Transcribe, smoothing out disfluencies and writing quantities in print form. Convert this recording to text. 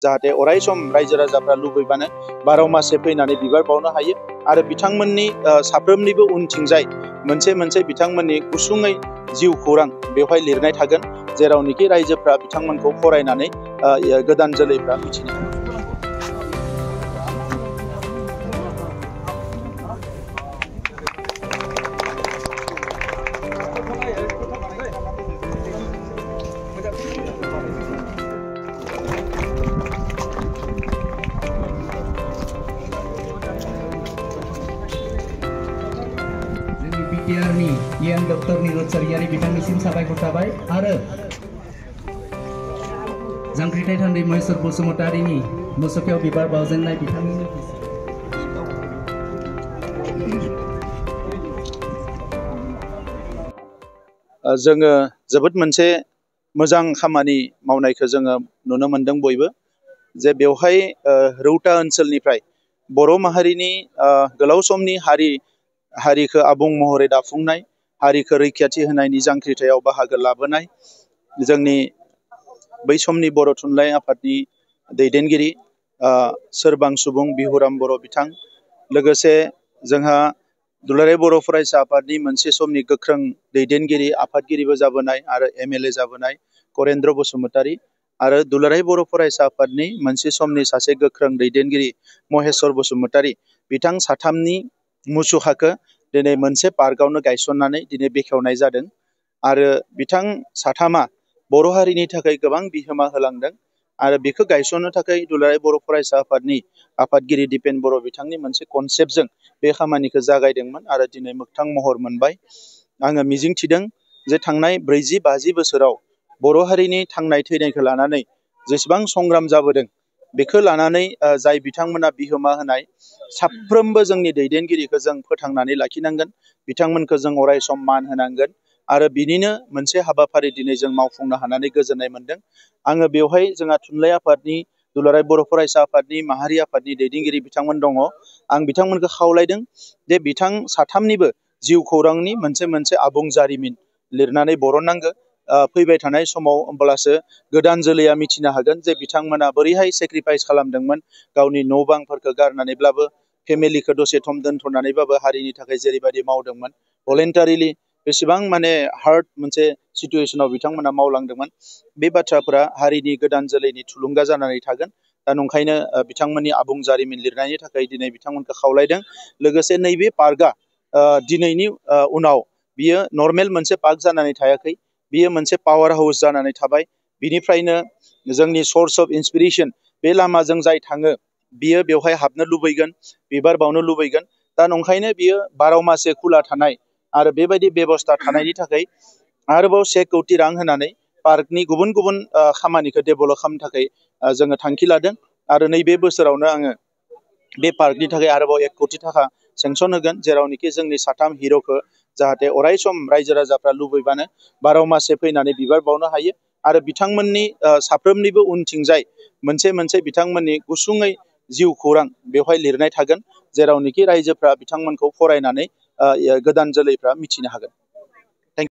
जाहाथे अराय सम रायजो राजाफ्रा लुबैबानो 12 मासे फैनानै बिबार बावनो हायो आरो बिथांमोननि साफ्रोमनिबो उनथिंजाय मोनसे बिथांमोननि गुसुङै जिउ खौरां बेवहाय लिरनाय थागोन जेरावनोखि रायजोफ्रा बिथांमोनखौ फरायनानै गोदान जोलैफ्रा मिथिनो हागोन। बिटिआरनि इयान डक्टर निरज सारियारि बिथांनिसिम साबायखर थाबाय आरो जांख्रिथाय थान्दै महेश्वर बसुमतारिनि मुसुखायाव बिबार बावजेननाय बिथांनि जोङो जोबोद मोनसे मोजां खामानि मावनायखौ जोङो नुनो मोनदों बयबो जे बेवहाय रौता ओनसोलनिफ्राय बर' माहारिनि गोलाव समनि हारिखौ आबुं महरै दाफुंनाय हारिखौ रैखाथि होनायनि जांख्रिथायाव बाहागो लाबोनाय जोंनि बै समनि बर' थुनलाइ आफादनि दैदेनगिरि सोरबां सुबुं बिहुराम बर' बिथां लोगोसे जोंहा दुलाराय बर' फरायसा आफादनि मोनसे समनि गोख्रों दैदेनगिरि आफादगिरिबो जाबोनाय आरो एमएलए जाबोनाय करेन्द्र बसुमतारी आरो दुलाराय बर' फरायसा आफादनि मोनसे समनि सासे गोख्रों दैदेनगिरि महेश्वर बसुमतारी बिथां साथामनि मुसुखाखौ दिनै मोनसे पार्कआवनो गायसननानै दिनै बेखेवनाय जादों आरो बिथां साथामा बर' हारिनि थाखाय गोबां बिहोमा होलांदों आरो बेखौ गायसननो थाखाय दुलाराय बर' फरायसा आफादनि आफादगिरि दिपेन बर' बिथांनि मोनसे कनसेप्टजों बे खामानिखौ जागायदोंमोन आरो दिनै मोगथां महर मोनबाय। आङो मिजिंथिदों जे थांनाय 40-50 बोसोराव बर' हारिनि थांनाय थैनायखौ लानानै जेसेबां संग्राम जाबोदों बेखौ लानानै जाय बिथांमोना बिहोमा होनाय साफ्रोमबो जोंनि दैदेनगिरिखौ जों फोथांनानै लाखिनांगोन बिथांमोनखौ जों अराय सम मान होनांगोन आरो बिनिनो मोनसे हाबाफारि दिनै जों मावफुंनो हानानै गोजोननाय मोनदों। आङो बेवहाय जोंहा थुनलाइ आफादनि दुलाराय बर' फरायसा आफादनि माहारि आफादनि दैदेनगिरि बिथांमोन दङ आं बिथांमोनखौ खावलायदों जे बिथां साथामनिबो जिउ खौरांनि मोनसे आबुं जारिमिन लिरनानै बरननांगौ फैबाय थानाय समाव होमब्लासो गोदान जोलैया मिथिनो हागोन जे बिथांमोना बोरैहाय सेक्रिफाइस खालामदोंमोन गावनि न' बांफोरखौ गारनानैब्लाबो फेमिलिखौ दसे सम दोनथ'नानैबाबो हारिनि थाखाय जेरैबायदि मावदोंमोन भलेन्टारिलि बेसेबां माने हार्ड मोनसे सिचुवेसनाव बिथांमोना मावलांदोंमोन बे बाथ्राफोरा हारिनि गोदान जोलैनि थुलुंगा जानानै थागोन। दा नंखायनो बिथांमोननि आबुं जारिमिन लिरनायनि थाखाय दिनै बिथांमोनखौ खावलायदों लोगोसे नैबे पार्कआ दिनैनि उनाव बियो नर्मेल मोनसे पार्क जानानै थायाखै बियो मोनसे पावार हाउस जानानै थाबाय बिनिफ्रायनो जोंनि सर्स अफ इन्सपिरेसन बे लामाजों जाय थाङो बियो बेवहाय हाबनो लुबैगोन बिबार बावनो लुबैगोन दा नंखायनो बियो 12 मासे खुला थानाय आरो बेबायदि बेबस्था थानायनि थाखाय आरोबाव 1 कोटि रां होनानै पार्कनि गुबुन खामानिखौ डेभेलप खालामनो थाखाय जोङो थांखि लादों आरो नैबे बोसोरावनो आङो बे पार्कनि थाखाय आरोबाव 1 कोटि थाखा सेंसन होगोन जेरावनोखि जोंनि साथाम हिर'खौ जाहाथे अराय सम रायजो राजाफ्रा लुबैबानो 12 मासे फैनानै बिबार बावनो हायो आरो बिथांमोननि साफ्रोमनिबो उनथिंजाय मोनसे बिथांमोननि गुसुङै जिउ खौरां बेवहाय लिरनाय थागोन जेरावनोखि रायजोफ्रा बिथांमोनखौ फरायनानै गोदान जोलैफ्रा मिथिनो हागोन।